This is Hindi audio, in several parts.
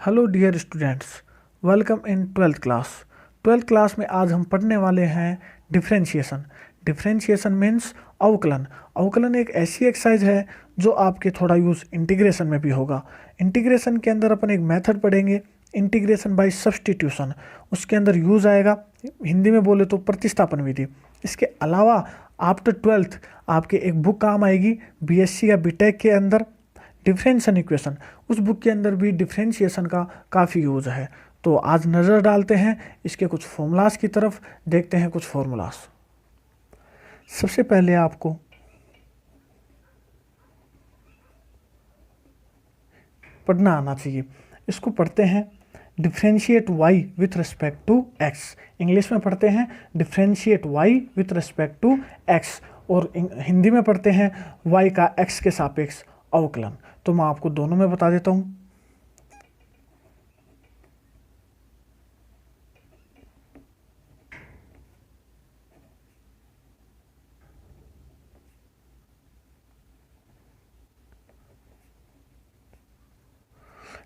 Hello dear students, welcome in twelfth class. Twelfth class में आज हम पढ़ने वाले हैं डिफरेंशिएशन। डिफरेंशिएशन मीन्स अवकलन। अवकलन एक ऐसी एक्सरसाइज है जो आपके थोड़ा यूज़ इंटीग्रेशन में भी होगा। इंटीग्रेशन के अंदर अपन एक मेथड पढ़ेंगे, इंटीग्रेशन बाय सब्सटीट्यूशन। उसके अंदर यूज़ आएगा, हिंदी में बोले तो प्रतिस्थापन विधि। इसके अलावा आफ्टर ट्वेल्थ आपके एक बुक काम आएगी बीएससी या बीटेक के अंदर, डिफरेंशियल इक्वेशन। उस बुक के अंदर भी डिफरेंशिएशन का काफ़ी यूज़ है। तो आज नज़र डालते हैं इसके कुछ फॉर्मूलाज की तरफ, देखते हैं कुछ फॉर्मूलाज। सबसे पहले आपको पढ़ना आना चाहिए। इसको पढ़ते हैं differentiate y with respect to x। English में पढ़ते हैं differentiate y with respect to x, और हिंदी में पढ़ते हैं y का x के सापेक्ष अवकलन। तो मैं आपको दोनों में बता देता हूं।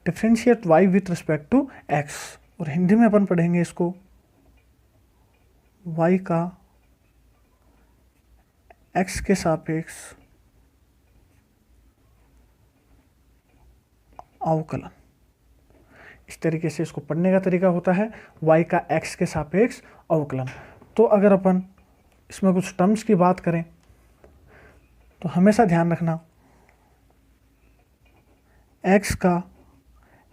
Differentiate y with respect to x, और हिंदी में अपन पढ़ेंगे इसको y का x के सापेक्ष अवकलन। इस तरीके से इसको पढ़ने का तरीका होता है, y का x के सापेक्ष अवकलन। तो अगर अपन इसमें कुछ टर्म्स की बात करें तो हमेशा ध्यान रखना x का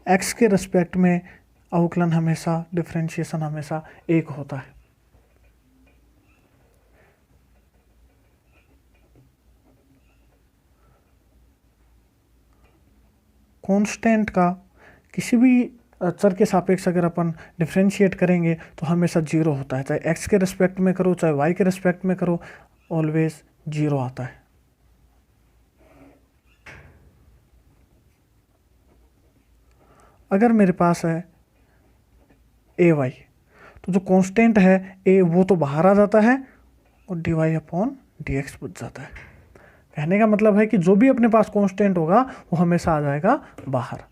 x के रिस्पेक्ट में अवकलन हमेशा, डिफरेंशिएशन हमेशा एक होता है। कांस्टेंट का किसी भी चर के सापेक्ष अगर अपन डिफरेंशिएट करेंगे तो हमेशा जीरो होता है, चाहे x के रिस्पेक्ट में करो चाहे y के रिस्पेक्ट में करो, ऑलवेज जीरो आता है। अगर मेरे पास है ए वाई, तो जो कांस्टेंट है ए वो तो बाहर आ जाता है और d y upon d x बच जाता है। कहने का मतलब है कि जो भी अपने पास कांस्टेंट होगा वो हमेशा आ जाएगा बाहर।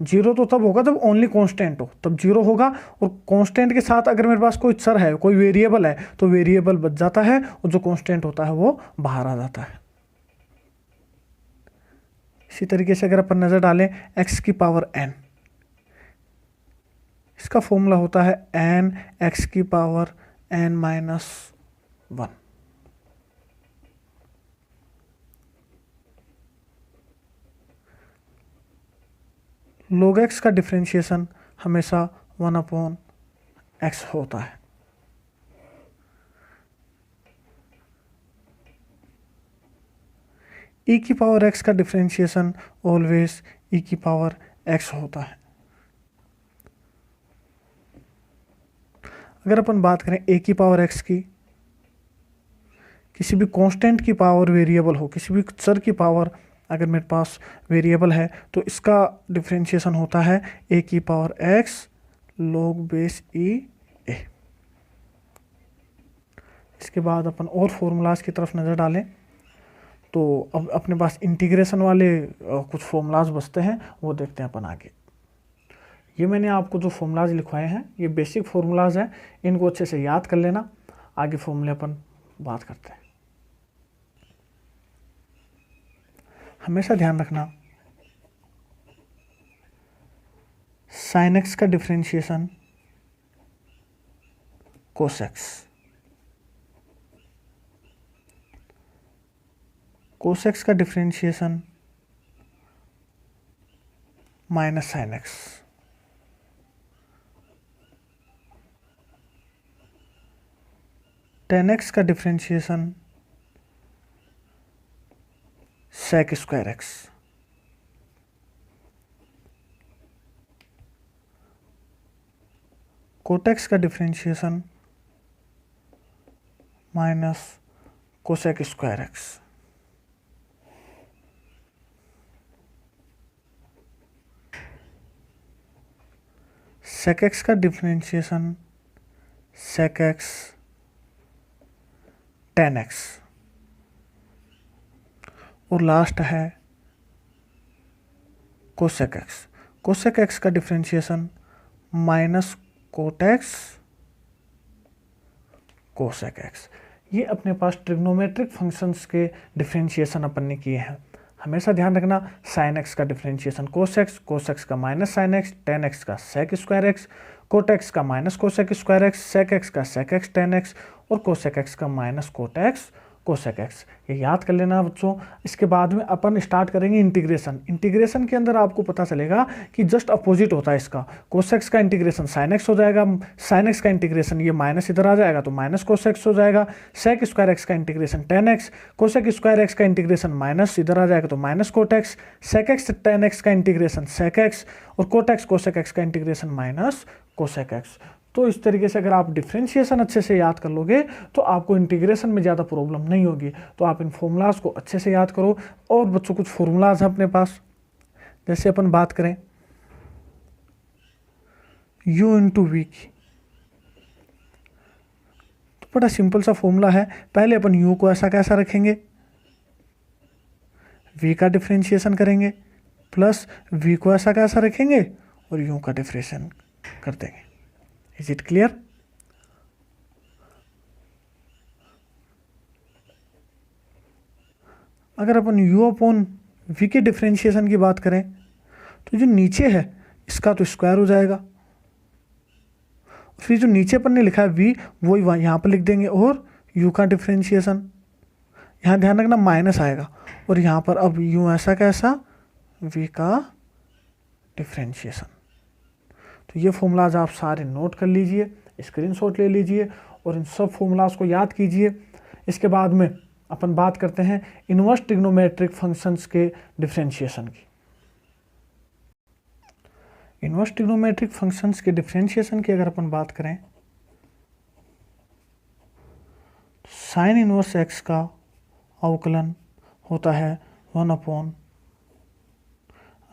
जीरो तो तब होगा जब ओनली कांस्टेंट हो, तब जीरो होगा। और कांस्टेंट के साथ अगर मेरे पास कोई चर है, कोई वेरिएबल है, तो वेरिएबल बच जाता है और जो कांस्टेंट होता है वो बाहर आ जाता है। इसी तरीके से अगर अपन नजर डालें x की पावर n, इसका फॉर्मूला होता है n x की power n minus 1। log x का डिफरेंशिएशन हमेशा 1 अपॉन x होता है। e की पावर x का डिफरेंशिएशन ऑलवेज e की पावर x होता है। अगर अपन बात करें a की पावर x की, किसी भी कांस्टेंट की पावर वेरिएबल हो, किसी भी चर की पावर अगर मेरे पास वेरिएबल है, तो इसका डिफरेंशिएशन होता है a की power x log base e a। इसके बाद अपन और फॉर्मूलाज की तरफ नज़र डालें तो अब अपने पास इंटीग्रेशन वाले कुछ फॉर्मूलाज बचते हैं, वो देखते हैं अपन आगे। ये मैंने आपको जो फॉर्मूलाज लिखवाए हैं ये बेसिक फॉर्मूलाज हैं, इनको अच्छे से याद कर लेना। आगे फॉर्मूले अपन बात करते हैं। हमेशा ध्यान रखना साइन एक्स का differentiation cos x, cos x का differentiation minus sine x, tan x का differentiation sec square x, cot x का differentiation minus cosec square x, sec x का differentiation sec x tan x, और लास्ट है कोसेक एक्स। कोसेक एक्स का differentiation minus cot x cosec x. ये अपने पास ट्रिग्नोमेट्रिक फंक्शंस के डिफरेंशिएशन अपन ने किए हैं। हमेशा ध्यान रखना, साइन एक्स का डिफरेंशिएशन कोस एक्स का minus sine x, tan x का sec square x, cot x का minus cosec square x, sec x का सेक एक्स टेन एक्स और कोसेक एक्स का minus cot x cosec x. ये याद कर लेना बच्चों। इसके बाद में अपन स्टार्ट करेंगे इंटीग्रेशन। इंटीग्रेशन के अंदर आपको पता चलेगा कि जस्ट अपोजिट होता है इसका। कोसेक्स का इंटीग्रेशन साइन एक्स हो जाएगा, साइन एक्स का इंटीग्रेशन ये माइनस इधर आ जाएगा तो माइनस कोसेक्स हो जाएगा। सेक स्क्वायर एक्स का integration tan x, cosec square x का इंटीग्रेशन माइनस इधर आ जाएगा तो minus cot x, sec x tan x का इंटीग्रेशन सेक एक्स और कोट एक्स कोसेक एक्स का इंटीग्रेशन माइनस कोसेक एक्स। तो इस तरीके से अगर आप डिफरेंशिएशन अच्छे से याद कर लोगे तो आपको इंटीग्रेशन में ज़्यादा प्रॉब्लम नहीं होगी। तो आप इन फॉर्मूलाज को अच्छे से याद करो। और बच्चों कुछ फॉर्मूलाज हैं अपने पास, जैसे अपन बात करें u इंटू वी की, तो बड़ा सिंपल सा फॉर्मूला है। पहले अपन u को ऐसा कैसा रखेंगे, v का डिफरेंशिएशन करेंगे, प्लस v को ऐसा कैसा रखेंगे और u का डिफरेंशिएशन कर देंगे। Is it clear? अगर अपन u अपॉन v के डिफरेंशिएशन की बात करें तो जो नीचे है इसका तो स्क्वायर हो जाएगा, फिर जो नीचे अपन ने लिखा है v वही यहाँ पर लिख देंगे, और u का डिफरेंशिएशन यहाँ ध्यान रखना माइनस आएगा, और यहाँ पर अब u ऐसा कैसा v का डिफरेंशिएशन। तो ये फॉर्मूलाज आप सारे नोट कर लीजिए, स्क्रीनशॉट ले लीजिए और इन सब फॉर्मूलाज को याद कीजिए। इसके बाद में अपन बात करते हैं इनवर्स ट्रिग्नोमेट्रिक फंक्शंस के डिफरेंशिएशन की। इनवर्स ट्रिग्नोमेट्रिक फंक्शंस के डिफरेंशिएशन की अगर अपन बात करें, साइन इनवर्स एक्स का अवकलन होता है 1 upon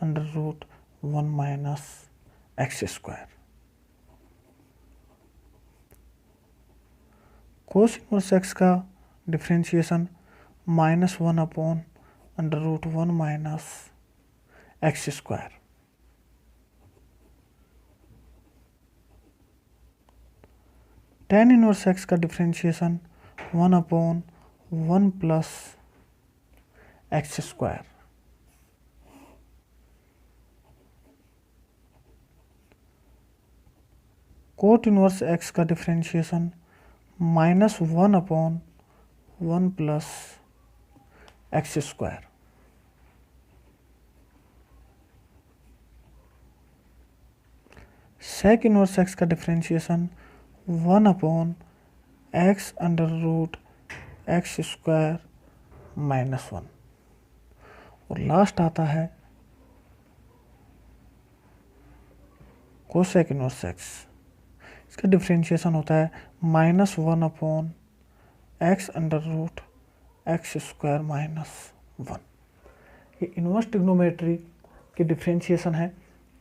under root 1 minus x square. Cos inverse x का differentiation -1 upon under root 1 minus x square. Tan inverse x का differentiation 1 upon 1 plus x square. Cot inverse x का differentiation -1 upon 1 plus x square. Sec inverse x का differentiation 1 upon x under root x square -1। और लास्ट आता है कोसेक इनवर्स एक्स। इसका डिफरेंशिएशन होता है -1 upon x under root x square -1। ये इनवर्स ट्रिग्नोमेट्री के डिफरेंशिएशन है,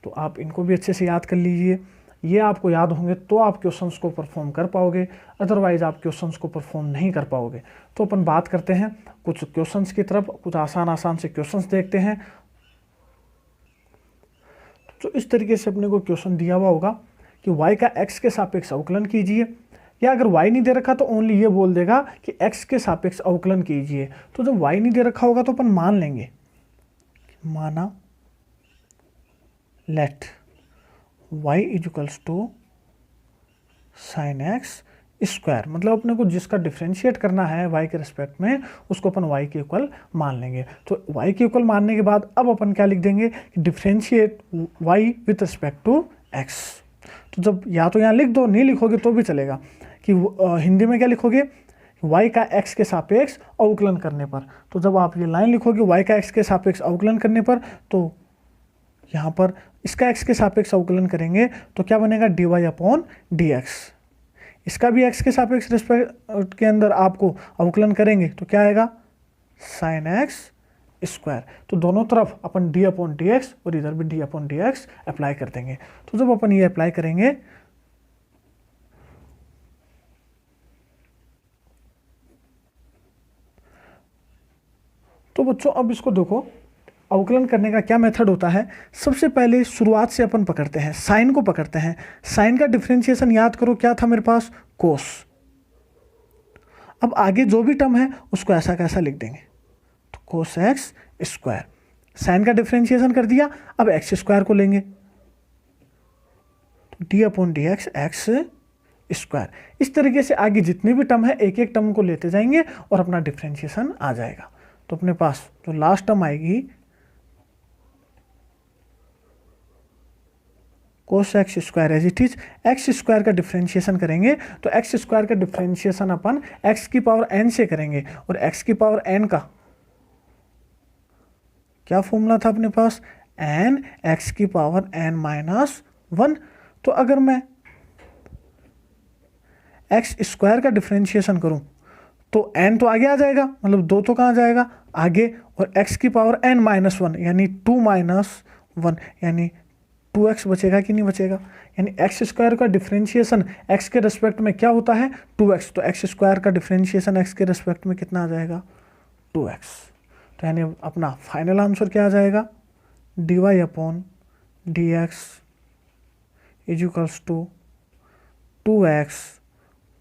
तो आप इनको भी अच्छे से याद कर लीजिए। ये आपको याद होंगे तो आप क्वेश्चंस को परफॉर्म कर पाओगे, अदरवाइज आप क्वेश्चंस को परफॉर्म नहीं कर पाओगे। तो अपन बात करते हैं कुछ क्वेश्चंस की तरफ, कुछ आसान से क्वेश्चंस देखते हैं। तो इस तरीके से अपने को क्वेश्चन दिया हुआ होगा कि y का x के सापेक्ष अवकलन कीजिए, या अगर y नहीं दे रखा तो ओनली ये बोल देगा कि x के सापेक्ष अवकलन कीजिए। तो जब y नहीं दे रखा होगा तो अपन मान लेंगे, माना let y equals to sine x square, मतलब अपने को जिसका डिफरेंशिएट करना है y के रिस्पेक्ट में उसको अपन y के इक्वल मान लेंगे। तो y के इक्वल मानने के बाद अब अपन क्या लिख देंगे, differentiate y with respect to x। तो जब या तो यहाँ लिख दो, नहीं लिखोगे तो भी चलेगा, कि हिंदी में क्या लिखोगे, y का x के सापेक्ष अवकलन करने पर। तो जब आप ये लाइन लिखोगे y का x के सापेक्ष अवकलन करने पर, तो यहाँ पर इसका x के सापेक्ष अवकलन करेंगे तो क्या बनेगा, dy अपॉन dx। इसका भी x के सापेक्ष रिस्पेक्ट के अंदर आपको अवकलन करेंगे तो क्या आएगा, साइन एक्स स्क्वायर। तो दोनों तरफ अपन डी अपॉन डी एक्स और इधर भी D upon d x apply कर देंगे। तो जब अपन ये अप्लाई करेंगे तो बच्चों अब इसको देखो, अवकलन करने का क्या मेथड होता है, सबसे पहले शुरुआत से अपन पकड़ते हैं, साइन को पकड़ते हैं। साइन का डिफरेंशिएशन याद करो क्या था मेरे पास, कोस। अब आगे जो भी टर्म है उसको ऐसा कैसा लिख देंगे, तो कोस एक्स स्क्वायर। साइन का डिफरेंशिएशन कर दिया, अब एक्स स्क्वायर को लेंगे, तो D upon d x x square. इस तरीके से आगे जितनी भी टर्म है एक एक टर्म को लेते जाएंगे और अपना डिफरेंशिएशन आ जाएगा। तो अपने पास जो लास्ट टर्म आएगी cos x square as it is, x square का डिफरेंशिएशन करेंगे तो एक्स स्क्वायर का डिफरेंशिएशन अपन एक्स की पावर एन से करेंगे, और एक्स की पावर एन का क्या फॉर्मूला था अपने पास, एन एक्स की पावर एन माइनस 1। तो अगर मैं एक्स स्क्वायर का डिफरेंशिएशन करूं तो एन तो आगे आ जाएगा, मतलब 2 तो कहाँ जाएगा आगे, और एक्स की पावर एन माइनस 1 यानी 2 माइनस 1 यानी 2x बचेगा कि नहीं बचेगा। यानी एक्स स्क्वायर का डिफरेंशिएशन एक्स के रेस्पेक्ट में क्या होता है 2x, तो एक्स स्क्वायर का डिफरेंशिएशन एक्स के रेस्पेक्ट में कितना आ जाएगा 2x। तो यानी अपना फाइनल आंसर क्या आ जाएगा, dy upon d x is equals to 2x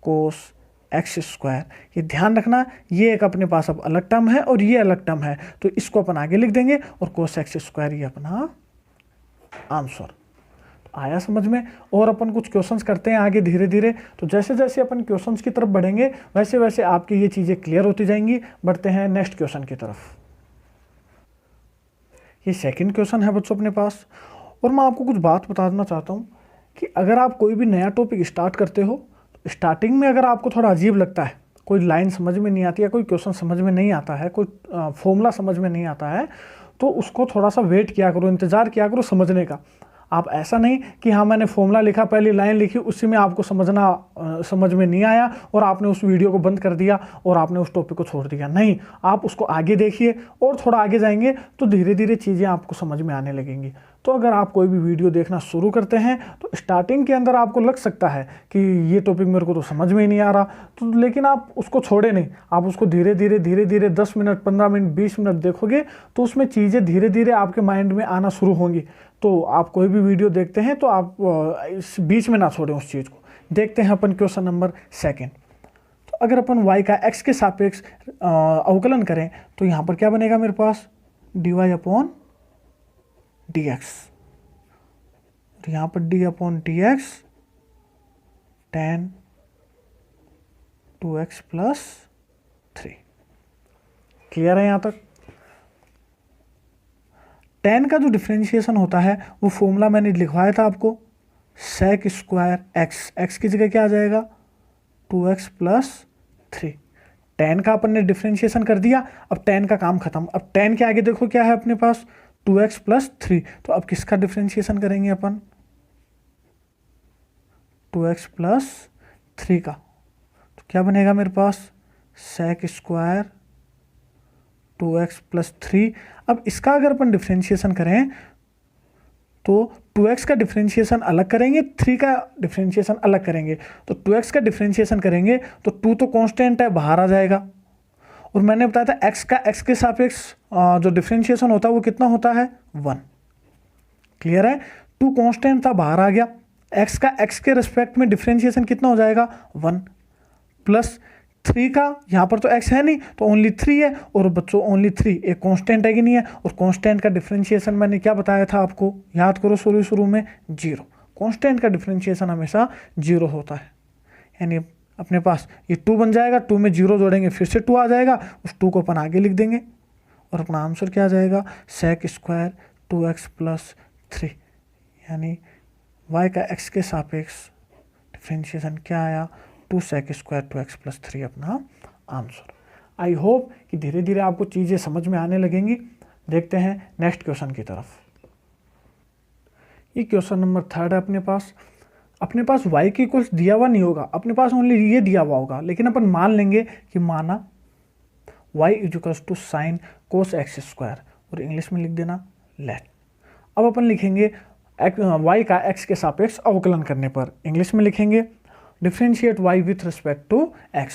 cos x square. ये ध्यान रखना, ये एक अपने पास अब अलग टर्म है और ये अलग टर्म है, तो इसको अपन आगे लिख देंगे और कोस एक्स स्क्वायर ये अपना आंसर। आया समझ में। और अपन कुछ क्वेश्चंस करते हैं आगे धीरे धीरे, तो जैसे जैसे अपन क्वेश्चंस की तरफ बढ़ेंगे वैसे वैसे आपकी ये चीज़ें क्लियर होती जाएंगी। बढ़ते हैं नेक्स्ट क्वेश्चन की तरफ। ये सेकंड क्वेश्चन है बच्चों अपने पास, और मैं आपको कुछ बात बताना चाहता हूँ कि अगर आप कोई भी नया टॉपिक स्टार्ट करते हो, तो स्टार्टिंग में अगर आपको थोड़ा अजीब लगता है, कोई लाइन समझ में नहीं आती है, कोई क्वेश्चन समझ में नहीं आता है, कोई फॉर्मूला समझ में नहीं आता है, तो उसको थोड़ा सा वेट किया करो, इंतज़ार किया करो समझने का। आप ऐसा नहीं कि हाँ मैंने फॉर्मूला लिखा, पहली लाइन लिखी, उसी में आपको समझ में नहीं आया और आपने उस वीडियो को बंद कर दिया और आपने उस टॉपिक को छोड़ दिया। नहीं, आप उसको आगे देखिए और थोड़ा आगे जाएंगे तो धीरे धीरे चीज़ें आपको समझ में आने लगेंगी। तो अगर आप कोई भी वीडियो देखना शुरू करते हैं तो स्टार्टिंग के अंदर आपको लग सकता है कि ये टॉपिक मेरे को तो समझ में ही नहीं आ रहा, तो लेकिन आप उसको छोड़े नहीं, आप उसको धीरे धीरे 10 मिनट 15 मिनट 20 मिनट देखोगे तो उसमें चीज़ें धीरे धीरे आपके माइंड में आना शुरू होंगी। तो आप कोई भी वीडियो देखते हैं तो आप इस बीच में ना छोड़ें उस चीज़ को। देखते हैं अपन क्वेश्चन नंबर सेकेंड। तो अगर अपन y का x के सापेक्ष अवकलन करें तो यहाँ पर क्या बनेगा मेरे पास, dy अपॉन डी एक्स, और यहाँ पर d upon d x ten 2x plus 3। Clear है यहाँ तक। टेन का जो डिफरेंशिएशन होता है वो फॉर्मूला मैंने लिखवाया था आपको, सेक स्क्वायर एक्स, एक्स की जगह क्या आ जाएगा 2x प्लस 3। टेन का अपन ने डिफरेंशिएशन कर दिया, अब टेन का काम खत्म। अब टेन के आगे देखो क्या है अपने पास 2x प्लस 3, तो अब किसका डिफरेंशिएशन करेंगे अपन 2x प्लस 3 का, तो क्या बनेगा मेरे पास सेक स्क्वायर 2x प्लस 3। अब इसका अगर अपन डिफरेंशिएशन करें तो 2x का डिफरेंशिएशन अलग करेंगे, 3 का डिफरेंशिएशन अलग करेंगे। तो 2x का डिफरेंशिएशन करेंगे तो 2 तो कांस्टेंट है, बाहर आ जाएगा। और मैंने बताया था x का x के सापेक्ष जो डिफरेंशिएशन होता है वो कितना होता है 1। क्लियर है, 2 कांस्टेंट था, बाहर आ गया। x का x के रिस्पेक्ट में डिफरेंशिएशन कितना हो जाएगा 1, प्लस 3 का यहाँ पर तो x है नहीं तो ओनली 3 है, और बच्चों ओनली 3 एक कांस्टेंट है कि नहीं है, और कांस्टेंट का डिफरेंशिएशन मैंने क्या बताया था आपको, याद करो शुरू में 0। कांस्टेंट का डिफरेंशिएशन हमेशा 0 होता है। यानी अपने पास ये 2 बन जाएगा, 2 में 0 जोड़ेंगे फिर से 2 आ जाएगा, उस 2 को अपन आगे लिख देंगे और अपना आंसर क्या आ जाएगा सेक स्क्वायर 2x प्लस 3। यानी y का x के सापेक्ष डिफरेंशिएशन क्या आया 2 सेक स्क्वायर 2x प्लस 3 अपना आंसर। आई होप कि धीरे धीरे आपको चीज़ें समझ में आने लगेंगी। देखते हैं नेक्स्ट क्वेश्चन की तरफ। ये क्वेश्चन नंबर 3 है अपने पास y की इक्वल्स दिया हुआ नहीं होगा, अपने पास ओनली ये दिया हुआ होगा, लेकिन अपन मान लेंगे कि माना y equals to sine cos x square, और इंग्लिश में लिख देना लेट। अब अपन लिखेंगे y का x के सापेक्ष अवकलन करने पर इंग्लिश में लिखेंगे differentiate y with respect to x।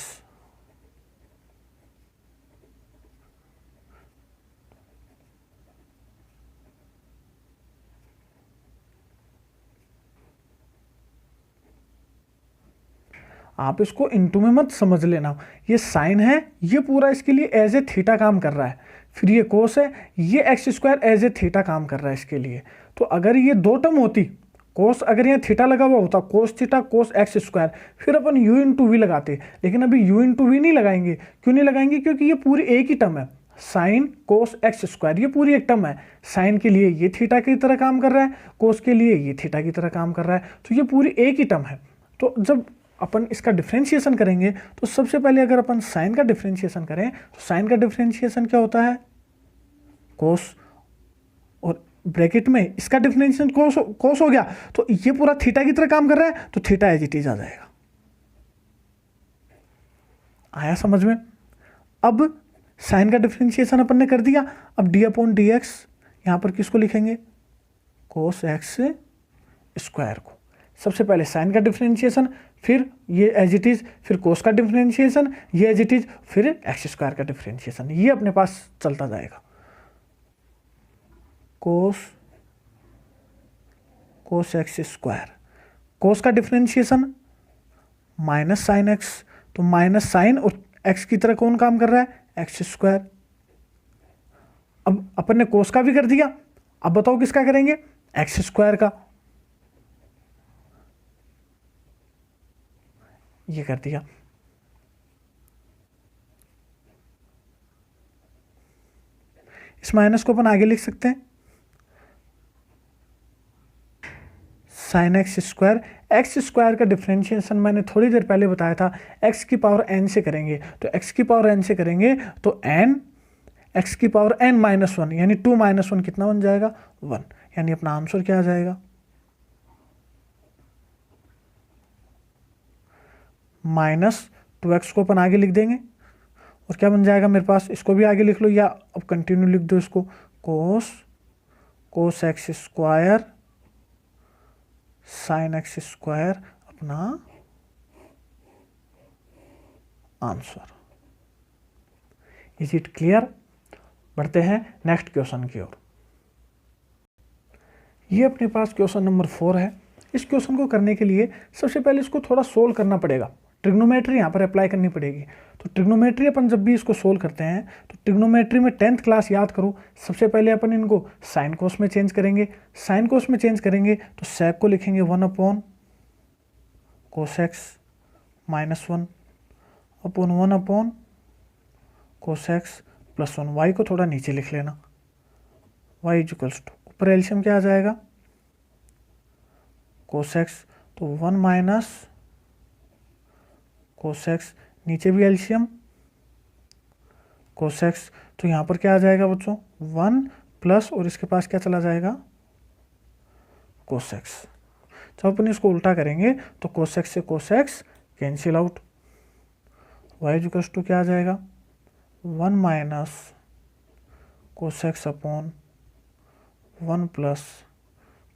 आप इसको इनटू में मत समझ लेना। ये साइन है, ये पूरा इसके लिए एज ए थीटा काम कर रहा है, फिर ये कोस है, ये x square as a theta काम कर रहा है इसके लिए। तो अगर ये दो टर्म होती, कोस अगर यहाँ थीटा लगा हुआ होता, cos theta cos x square, फिर अपन u इंटू वी लगाते, लेकिन अभी u इंटू वी नहीं लगाएंगे। क्यों नहीं लगाएंगे? क्योंकि ये पूरी एक ही टर्म है, साइन कोस एक्स स्क्वायर, ये पूरी एक टर्म है। साइन के लिए ये थीटा की तरह काम कर रहा है, कोस के लिए ये थीटा की तरह काम कर रहा है, तो ये पूरी एक ही टर्म है। तो जब अपन इसका डिफ्रेंशिएशन करेंगे तो सबसे पहले अगर अपन साइन का डिफ्रेंशिएशन करें तो साइन का डिफ्रेंशिएशन क्या होता है? कोस, और ब्रैकेट में इसका डिफरेंशिएशन कोस हो गया, तो ये पूरा थीटा की तरह काम कर रहा है, तो थीटा एज इट इज आ जाएगा। आया समझ में? अब साइन का डिफरेंशिएशन अपन ने कर दिया, अब डी अपॉन डी एक्स, यहां पर किसको लिखेंगे? कोस एक्स स्क्वायर को। सबसे पहले साइन का डिफरेंशिएशन, फिर ये एज इट इज, फिर कोस का डिफरेंशिएशन, ये एज इट इज, फिर एक्स स्क्वायर का डिफरेंशिएशन, ये अपने पास चलता जाएगा। कोस एक्स स्क्वायर, कोस का डिफरेंशिएशन माइनस साइन एक्स, तो माइनस साइन और एक्स की तरह कौन काम कर रहा है? X square. अब अपन ने कोस का भी कर दिया, अब बताओ किसका करेंगे? एक्स स्क्वायर का। ये कर दिया। इस माइनस को अपन आगे लिख सकते हैं, sign x square. X square का डिफरेंशिएशन मैंने थोड़ी देर पहले बताया था, एक्स की पावर एन से करेंगे, तो एक्स की पावर एन से करेंगे तो एन एक्स की पावर एन माइनस वन, यानी 2 माइनस 1 कितना बन जाएगा? 1, यानी अपना आंसर क्या आ जाएगा? माइनस 2x को अपन आगे लिख देंगे, और क्या बन जाएगा मेरे पास? इसको भी आगे लिख लो, या अब कंटिन्यू लिख दो इसको, कोस x square sine x square, अपना आंसर। Is it clear? बढ़ते हैं नेक्स्ट क्वेश्चन की ओर। ये अपने पास क्वेश्चन नंबर 4 है। इस क्वेश्चन को करने के लिए सबसे पहले इसको थोड़ा सोल्व करना पड़ेगा, ट्रिग्नोमेट्री यहाँ पर अप्लाई करनी पड़ेगी। तो ट्रिग्नोमेट्री अपन जब भी इसको सोल्व करते हैं तो ट्रिग्नोमेट्री में 10th क्लास याद करो। सबसे पहले अपन इनको साइन कोस में चेंज करेंगे, साइन कोस में चेंज करेंगे तो सेक को लिखेंगे 1 upon cos x minus 1 upon 1 upon cos x plus 1। Y को थोड़ा नीचे लिख लेना, वाई इक्वल्स टू, ऊपर एलसीएम क्या आ जाएगा? कोस एक्स, तो 1 माइनस कोस एक्स, नीचे भी एलसीएम कोस एक्स, तो यहाँ पर क्या आ जाएगा बच्चों? 1 प्लस, और इसके पास क्या चला जाएगा? Cos x. जब अपन इसको उल्टा करेंगे तो कोस एक्स से cos x cancel out, y equals to क्या आ जाएगा? 1 minus cos x upon 1 plus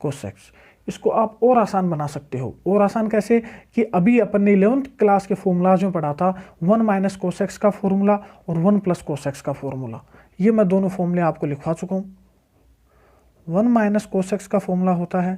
cos x. इसको आप और आसान बना सकते हो। और आसान कैसे? कि अभी अपन ने 11th क्लास के फॉर्मूलाज में पढ़ा था, 1 माइनस कोस एक्स का फॉर्मूला और 1 प्लस कोस एक्स का फॉर्मूला। ये मैं दोनों फॉर्मूले आपको लिखवा चुका हूँ। 1 माइनस कोस एक्स का फॉर्मूला होता है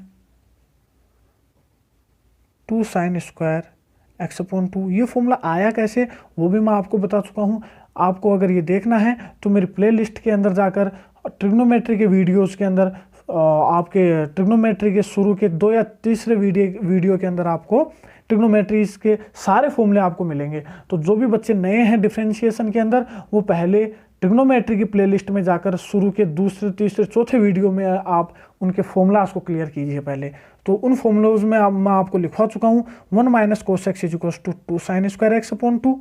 2 साइन स्क्वायर एक्स अपॉन 2। ये फॉर्मूला आया कैसे वो भी मैं आपको बता चुका हूँ। आपको अगर ये देखना है तो मेरी प्ले लिस्ट के अंदर जाकर ट्रिग्नोमेट्री के वीडियोज़ के अंदर आपके ट्रिग्नोमेट्री के शुरू के 2 या तीसरे वीडियो के अंदर आपको ट्रिग्नोमेट्रीज के सारे फॉर्मूले आपको मिलेंगे। तो जो भी बच्चे नए हैं डिफरेंशिएशन के अंदर, वो पहले ट्रिग्नोमेट्री की प्लेलिस्ट में जाकर शुरू के दूसरे तीसरे चौथे वीडियो में आप उनके फॉर्मूलाज को क्लियर कीजिए पहले। तो उन फॉर्मूलाज में मैं आपको लिखवा चुका हूँ 1 minus cos x is equals to 2 sine square x upon 2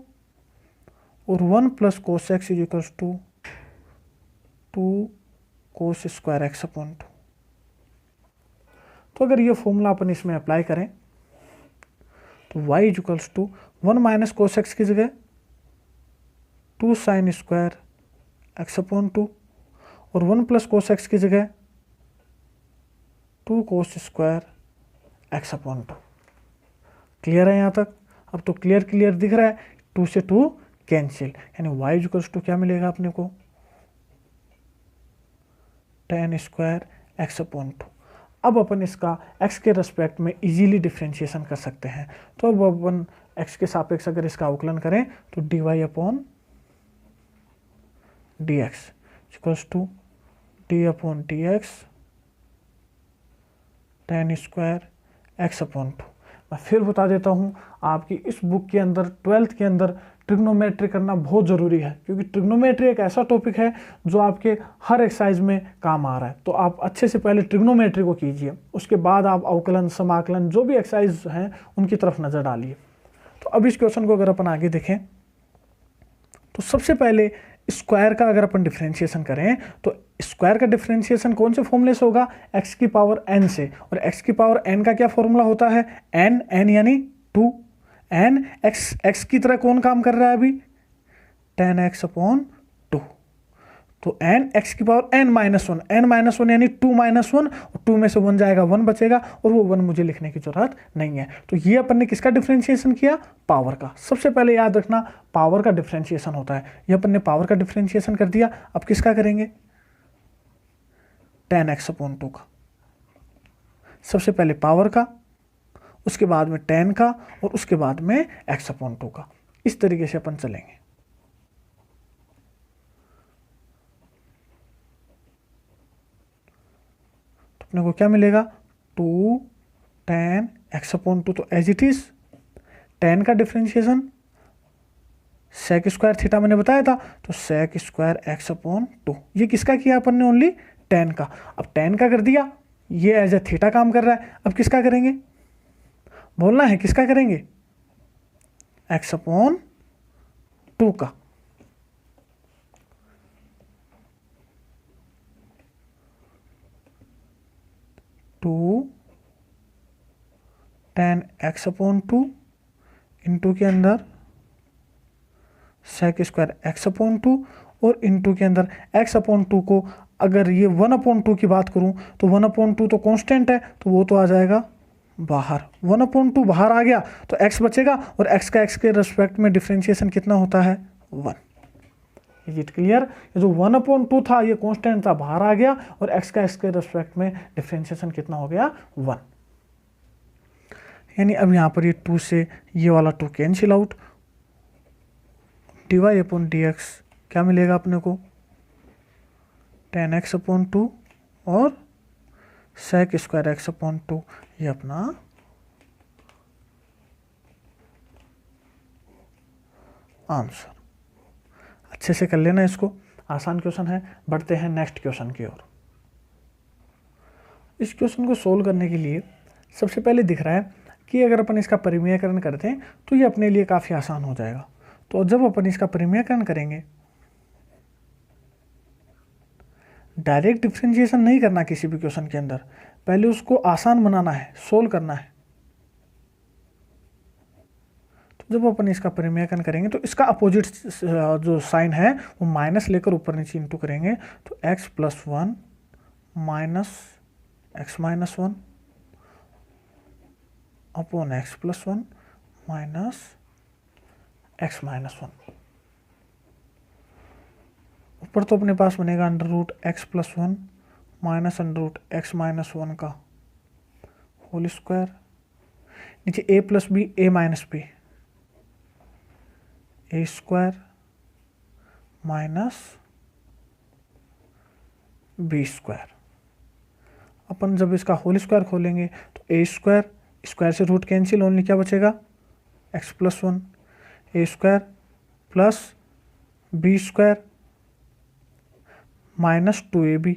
और 1 plus cos x is equals to 2 cos square x upon 2। तो अगर ये फॉर्मूला अपन इसमें अप्लाई करें तो y equals to 1 minus cos x की जगह 2 साइन स्क्वायर एक्स अपॉन 2 और 1 प्लस कोस एक्स की जगह 2 cos square x upon 2। Clear है यहाँ तक? अब तो क्लियर दिख रहा है। 2 से 2 कैंसिल, यानी y इक्वल्स टू क्या मिलेगा अपने को? tan square x upon 2। अब अपन इसका x के रेस्पेक्ट में इजीली डिफ्रेंशिएशन कर सकते हैं। तो अब अपन एक्स के सापेक्ष अगर इसका अवकलन करें तो dy upon d x equals to d upon d x tan square x upon 2। मैं फिर बता देता हूँ, आपकी इस बुक के अंदर 12th के अंदर ट्रिग्नोमेट्री करना बहुत ज़रूरी है, क्योंकि ट्रिग्नोमेट्री एक ऐसा टॉपिक है जो आपके हर एक्सरसाइज में काम आ रहा है। तो आप अच्छे से पहले ट्रिग्नोमेट्री को कीजिए, उसके बाद आप अवकलन, समाकलन, जो भी एक्सरसाइज हैं उनकी तरफ नज़र डालिए। तो अब इस क्वेश्चन को अगर अपन आगे देखें तो सबसे पहले स्क्वायर का अगर अपन डिफरेंशिएशन करें तो स्क्वायर का डिफरेंशिएशन कौन से फॉर्मूले से होगा, x की पावर n से। और x की पावर n का क्या फॉर्मूला होता है, n यानी 2, n x की तरह कौन काम कर रहा है अभी, tan x अपॉन 2। तो n x की पावर n माइनस वन यानी 2 माइनस 1, और 2 में से 1 जाएगा, 1 बचेगा, और वो 1 मुझे लिखने की जरूरत नहीं है। तो ये अपन ने किसका डिफरेंशिएशन किया, पावर का। सबसे पहले याद रखना पावर का डिफरेंशिएशन होता है। ये अपन ने पावर का डिफरेंशिएशन कर दिया। अब किसका करेंगे, tan x अपॉन 2 का। सबसे पहले पावर का, उसके बाद में tan का, और उसके बाद में x अपॉन 2 का। इस तरीके से अपन चलेंगे। तो अपने को क्या मिलेगा, 2 tan x अपॉन 2। तो एज इट इज tan का डिफरेंशिएशन sec स्क्वायर थीटा मैंने बताया था, तो sec स्क्वायर x अपॉन 2। ये किसका किया अपन ने, ओनली tan का। अब tan का कर दिया, ये एज ए थीटा काम कर रहा है। अब किसका करेंगे, बोलना है किसका करेंगे, x अपॉन 2 का। Two tan x upon 2 into के अंदर sec स्क्वायर x अपॉन 2, और इंटू के अंदर x अपॉन 2 को अगर ये 1 अपॉन 2 की बात करूं तो 1 अपॉन 2 तो कांस्टेंट है, तो वो तो आ जाएगा बाहर। 1 अपॉन 2 बाहर आ गया तो x बचेगा, और x का x के रिस्पेक्ट में डिफरेंशिएशन कितना होता है, 1। Is it clear. ये जो 1 अपॉन 2 था ये कांस्टेंट था, बाहर आ गया, और x का x के रिस्पेक्ट में डिफरेंशिएशन कितना हो गया, 1। यानी अब यहाँ पर ये 2 से ये वाला 2 cancel out, dy upon d x क्या मिलेगा अपने को, tan x अपॉन 2 और sec स्क्वायर x अपॉन 2। ये अपना आंसर। अच्छे से कर लेना इसको, आसान क्वेश्चन है। बढ़ते हैं नेक्स्ट क्वेश्चन की ओर। इस क्वेश्चन को सोल्व करने के लिए सबसे पहले दिख रहा है कि अगर अपन इसका परिमेयकरण करते हैं तो ये अपने लिए काफ़ी आसान हो जाएगा। तो जब अपन इसका परिमेयकरण करेंगे, डायरेक्ट डिफरेंशिएशन नहीं करना किसी भी क्वेश्चन के अंदर, पहले उसको आसान बनाना है, सोल्व करना है। तो जब अपन इसका परिमेयकरण करेंगे तो इसका अपोजिट जो साइन है वो माइनस लेकर ऊपर नीचे इंटू करेंगे, तो x plus 1 minus x minus 1 upon x plus 1 minus x minus 1। ऊपर तो अपने पास बनेगा under root x plus 1 minus under root x minus 1 का होल स्क्वायर, नीचे a plus b a minus b, a square minus b square. अपन जब इसका होल स्क्वायर खोलेंगे तो ए स्क्वायर, स्क्वायर से रूट कैंसिल, ओनली क्या बचेगा, x plus 1 a square plus b square minus 2ab।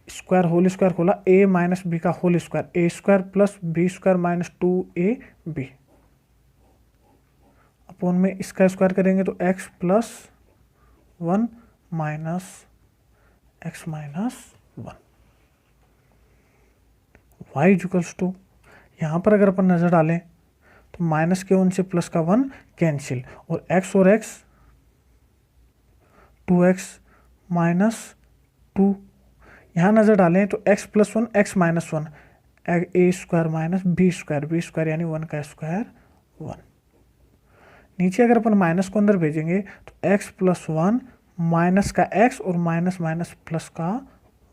Square whole square खोला, a माइनस बी का whole square, a square plus b square minus 2ab upon में इसका स्क्वायर करेंगे तो x plus 1 minus x minus 1। y equals to, यहाँ पर अगर अपन नज़र डालें तो माइनस के 1 से प्लस का 1 कैंसिल, और x और x 2x माइनस 2, यहाँ नज़र डालें तो x plus 1 x minus 1, a square minus b square यानी 1 का स्क्वायर 1। नीचे अगर अपन माइनस को अंदर भेजेंगे तो x प्लस 1 माइनस का x और माइनस माइनस प्लस का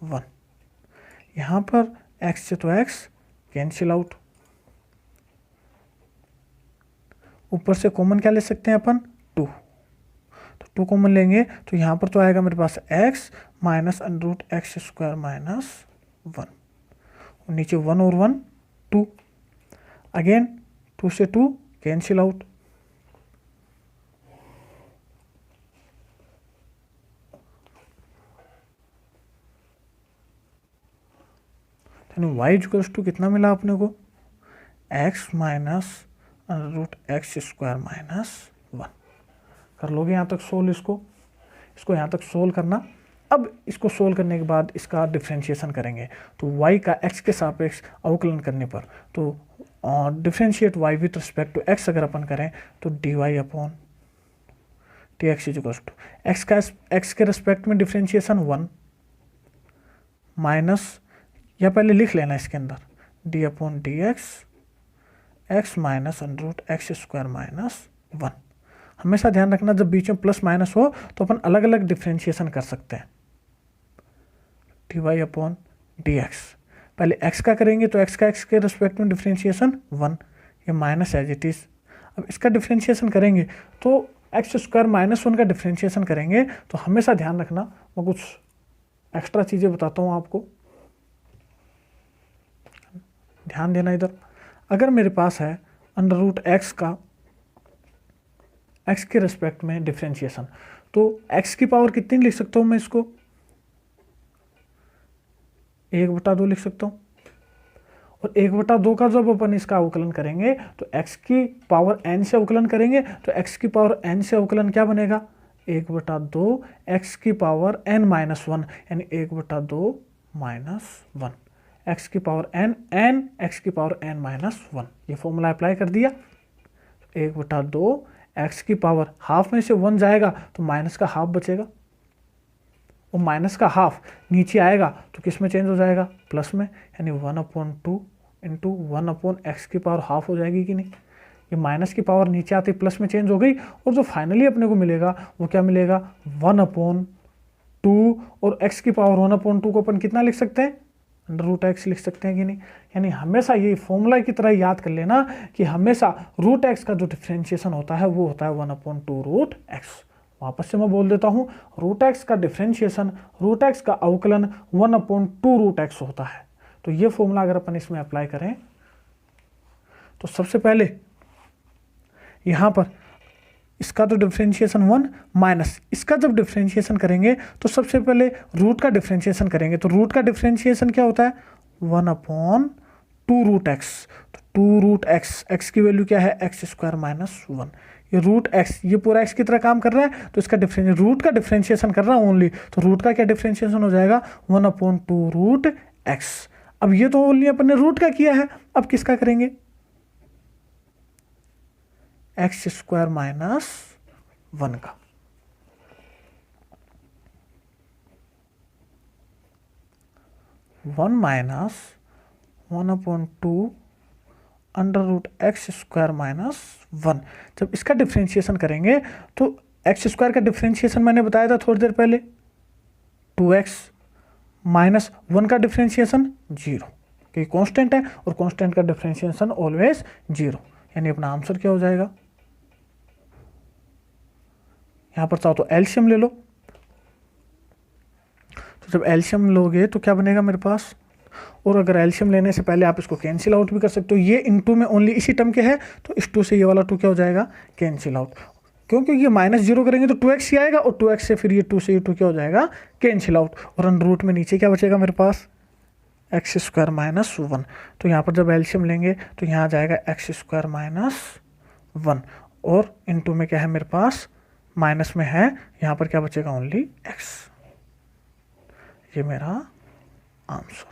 1। यहाँ पर x से तो x कैंसिल आउट, ऊपर से कॉमन क्या ले सकते हैं अपन 2, तो 2 कॉमन लेंगे तो यहाँ पर तो आएगा मेरे पास x minus under root x square minus 1, और नीचे 1 और 1 2, अगेन 2 से 2 कैंसिल आउट, यानी y इक्वल्स टू कितना मिला अपने को x minus under root x square minus 1। कर लोगे यहाँ तक सोल्व, इसको यहाँ तक सोल्व करना। अब इसको सोल्व करने के बाद इसका डिफ्रेंशिएशन करेंगे, तो y का x के सापेक्ष अवकलन करने पर, तो differentiate y with respect to x अगर अपन करें तो dy upon dx is equals to x के रिस्पेक्ट में डिफ्रेंशिएशन 1 माइनस, या पहले लिख लेना इसके अंदर d upon d x minus under root x square minus 1। हमेशा ध्यान रखना जब बीच में प्लस माइनस हो तो अपन अलग अलग डिफ्रेंशिएशन कर सकते हैं। D y upon d x, पहले x का करेंगे तो x का x के रिस्पेक्ट में डिफ्रेंशिएशन 1, ये माइनस एज इट इज। अब इसका डिफ्रेंशिएशन करेंगे तो एक्स स्क्वायर माइनस 1 का डिफ्रेंशिएशन करेंगे, तो हमेशा ध्यान रखना, मैं कुछ एक्स्ट्रा चीज़ें बताता हूँ आपको, ध्यान देना इधर। अगर मेरे पास है अंडर रूट एक्स का x के रिस्पेक्ट में डिफ्रेंशिएशन, तो x की पावर कितनी लिख सकता हूँ मैं इसको 1/2 लिख सकता हूँ, और 1/2 का जब अपन इसका अवकलन करेंगे तो x की पावर n से अवकलन करेंगे, तो x की पावर n से अवकलन क्या बनेगा 1/2 x की पावर n माइनस 1, यानी 1/2 माइनस 1 x की पावर n x की पावर n माइनस 1। ये फॉर्मूला अप्लाई कर दिया, 1/2 x की पावर हाफ में से 1 जाएगा तो माइनस का हाफ बचेगा, और माइनस का हाफ नीचे आएगा तो किस में चेंज हो जाएगा प्लस में, यानी 1/2 इंटू 1/x की पावर हाफ हो जाएगी कि नहीं। ये माइनस की पावर नीचे आते प्लस में चेंज हो गई, और जो फाइनली अपने को मिलेगा वो क्या मिलेगा 1/2, और x की पावर 1/2 को अपन कितना लिख सकते हैं अंडर रूट एक्स लिख सकते हैं कि नहीं। यानी हमेशा ये फॉर्मूला की तरह याद कर लेना कि हमेशा रूट एक्स का जो डिफ्रेंशिएशन होता है वो होता है 1/2 रूट एक्स। वापस से मैं बोल देता हूँ, रूट एक्स का डिफ्रेंशिएशन, रूट एक्स का अवकलन 1/2 रूट एक्स होता है। तो ये फॉर्मूला अगर अपन इसमें अप्लाई करें तो सबसे पहले यहाँ पर इसका तो डिफ्रेंशिएशन 1 माइनस इसका जब डिफ्रेंशिएशन करेंगे तो सबसे पहले रूट का डिफ्रेंशिएशन करेंगे, तो रूट का डिफ्रेंशिएशन क्या होता है 1/2 रूट एक्स, तो 2 रूट एक्स, एक्स की वैल्यू क्या है एक्स स्क्वायर माइनस 1। ये रूट एक्स ये पूरा एक्स की तरह काम कर रहा है, तो इसका रूट का डिफ्रेंशिएशन कर रहा है ओनली, तो रूट का क्या डिफ्रेंशिएशन हो जाएगा 1/2 रूट एक्स। अब ये तो ओनली अपन ने रूट का किया है, अब किसका करेंगे एक्स स्क्वायर माइनस 1 का। One minus 1/2 under root x square minus 1। जब इसका डिफ्रेंशिएशन करेंगे तो एक्स स्क्वायर का डिफ्रेंशिएशन मैंने बताया था थोड़ी देर पहले 2x माइनस 1 का डिफ्रेंशिएशन 0, क्योंकि कांस्टेंट है और कांस्टेंट का डिफ्रेंशिएशन ऑलवेज 0, यानी अपना आंसर क्या हो जाएगा। यहाँ पर चाहो तो एलसीएम ले लो, तो जब एलसीएम लोगे तो क्या बनेगा मेरे पास, और अगर एलसीएम लेने से पहले आप इसको कैंसिल आउट भी कर सकते हो। ये इनटू में ओनली इसी टर्म के है, तो इस 2 से ये वाला 2 क्या हो जाएगा कैंसिल आउट, क्योंकि ये -0 करेंगे तो 2x ही आएगा, और 2x से फिर ये 2 से ये 2 क्या हो जाएगा कैंसिल आउट, और अंडर रूट में नीचे क्या बचेगा मेरे पास एक्स स्क्वायर माइनस 1। तो यहाँ पर जब एलसीएम लेंगे तो यहाँ आ जाएगा एक्स स्क्वायर माइनस 1, और इनटू में क्या है मेरे पास माइनस में है, यहाँ पर क्या बचेगा ओनली एक्स। ये मेरा आंसर।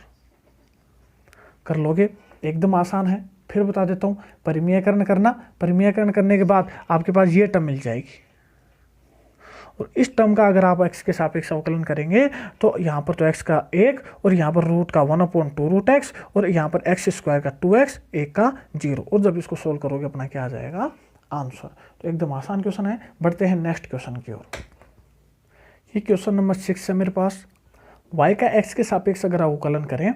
कर लोगे, एकदम आसान है। फिर बता देता हूँ, परिमेयकरण करना, परिमेयकरण करने के बाद आपके पास ये टर्म मिल जाएगी, और इस टर्म का अगर आप x के सापेक्ष अवकलन करेंगे तो यहाँ पर तो x का 1 और यहाँ पर रूट का 1/2 रूट एक्स, और यहाँ पर एक्स स्क्वायर का 2x 1 का 0, और जब इसको सोल्व करोगे अपना क्या आ जाएगा आंसर। तो एकदम आसान क्वेश्चन है। बढ़ते हैं नेक्स्ट क्वेश्चन की ओर। ये क्वेश्चन नंबर 6 है मेरे पास। y का x के सापेक्ष अगर अवकलन करें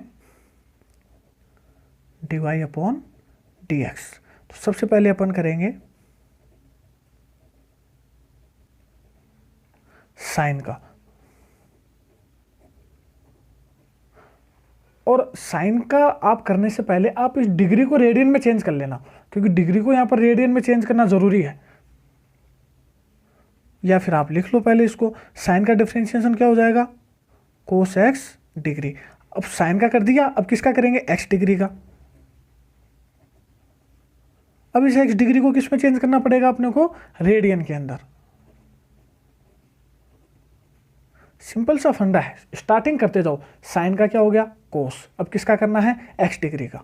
dy अपॉन dx। तो सबसे पहले अपन करेंगे साइन का, और साइन का आप करने से पहले आप इस डिग्री को रेडियन में चेंज कर लेना, क्योंकि डिग्री को यहां पर रेडियन में चेंज करना जरूरी है। या फिर आप लिख लो पहले इसको, साइन का डिफरेंशिएशन क्या हो जाएगा, कोस एक्स डिग्री। अब साइन का कर दिया, अब किसका करेंगे, एक्स डिग्री का। अब इस एक्स डिग्री को किस में चेंज करना पड़ेगा अपने को, रेडियन के अंदर। सिंपल सा फंडा है, स्टार्टिंग करते जाओ। साइन का क्या हो गया, कोस। अब किसका करना है, एक्स डिग्री का।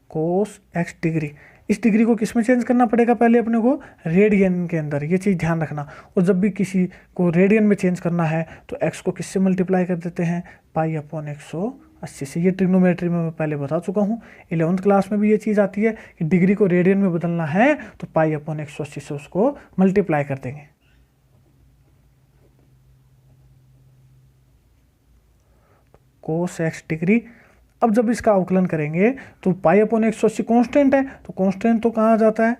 कोस एक्स डिग्री, इस डिग्री को किस में चेंज करना पड़ेगा पहले अपने को, रेडियन के अंदर। ये चीज़ ध्यान रखना। और जब भी किसी को रेडियन में चेंज करना है तो एक्स को किससे मल्टीप्लाई कर देते हैं, पाई अपॉन 180 से। ये ट्रिग्नोमेट्री में मैं पहले बता चुका हूँ। 11th क्लास में भी ये चीज़ आती है कि डिग्री को रेडियन में बदलना है तो पाई अपॉन 180 से उसको मल्टीप्लाई कर देंगे। कोस एक्स डिग्री। अब जब इसका अवकलन करेंगे तो पाई अपॉन 180 कॉन्स्टेंट है, तो कॉन्स्टेंट तो कहाँ आ जाता है,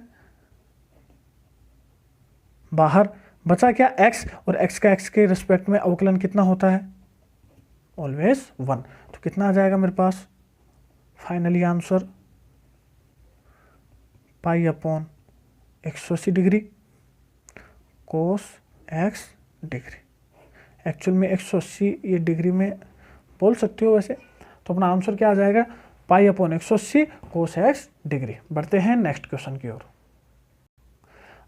बाहर। बचा क्या, एक्स, और एक्स का एक्स के रिस्पेक्ट में अवकलन कितना होता है, ऑलवेज 1। तो कितना आ जाएगा मेरे पास finally answer, pi upon 180 degree cos x degree. Actual में 180 ये डिग्री में बोल सकते हो वैसे। तो अपना आंसर क्या आ जाएगा, पाई अपॉन 180 कोस एक्स डिग्री। बढ़ते हैं नेक्स्ट क्वेश्चन की ओर।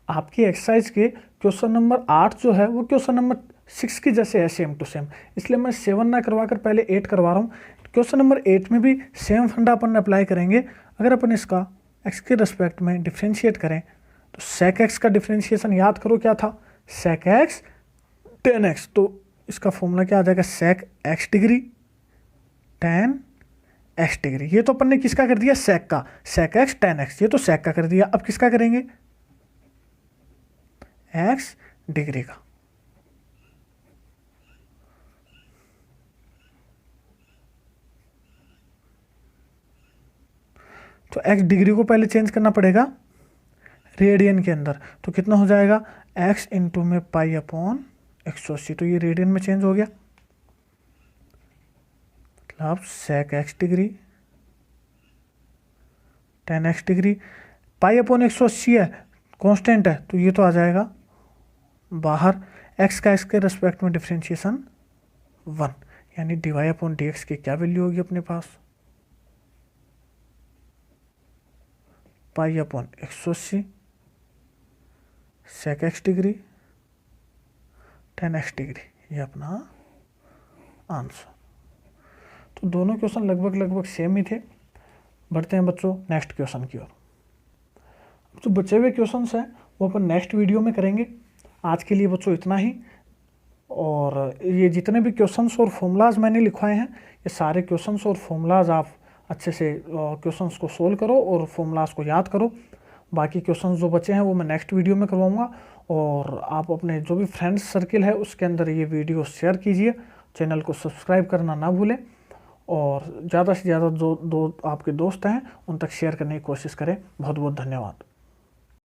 आपकी एक्सरसाइज के क्वेश्चन नंबर 8 जो है वो क्वेश्चन नंबर 6 की जैसे है, सेम टू सेम। इसलिए मैं 7 ना करवा कर पहले 8 करवा रहा हूँ। क्वेश्चन नंबर 8 में भी सेम फंडा अपन अप्लाई करेंगे। अगर अपन इसका एक्स के रिस्पेक्ट में डिफ्रेंशिएट करें तो सेक एक्स का डिफ्रेंशिएशन याद करो क्या था, सेक एक्स टेन एक्स। तो इसका फॉर्मूला क्या आ जाएगा, sec x degree tan x degree. ये तो अपन ने किसका कर दिया, सेक का, सेक एक्स टेन एक्स। ये तो सेक का कर दिया। अब किसका करेंगे, एक्स डिग्री का। तो एक्स डिग्री को पहले चेंज करना पड़ेगा रेडियन के अंदर। तो कितना हो जाएगा, एक्स इंटू में पाई अपॉन 180। तो ये रेडियन में चेंज हो गया, मतलब sec x degree tan x degree. Pi upon 180 है, कांस्टेंट है, तो ये तो आ जाएगा बाहर। एक्स का एक्स के रेस्पेक्ट में डिफरेंशिएशन 1, यानी डिवाई अपॉन डी एक्स की क्या वैल्यू होगी अपने पास, pi upon 180 sec x degree tan x degree. ये अपना आंसर। तो दोनों क्वेश्चन लगभग सेम ही थे। बढ़ते हैं बच्चों नेक्स्ट क्वेश्चन की ओर। जो बचे हुए क्वेश्चंस हैं वो अपन नेक्स्ट वीडियो में करेंगे। आज के लिए बच्चों इतना ही। और ये जितने भी क्वेश्चंस और फॉर्मूलाज मैंने लिखवाए हैं, ये सारे क्वेश्चंस और फॉर्मूलाज आप अच्छे से क्वेश्चंस को सोल्व करो और फॉर्मूलाज को याद करो। बाकी क्वेश्चंस जो बचे हैं वो मैं नेक्स्ट वीडियो में करवाऊंगा। और आप अपने जो भी फ्रेंड्स सर्किल है उसके अंदर ये वीडियो शेयर कीजिए। चैनल को सब्सक्राइब करना ना भूलें, और ज़्यादा से ज़्यादा जो आपके दोस्त हैं उन तक शेयर करने की कोशिश करें। बहुत बहुत धन्यवाद।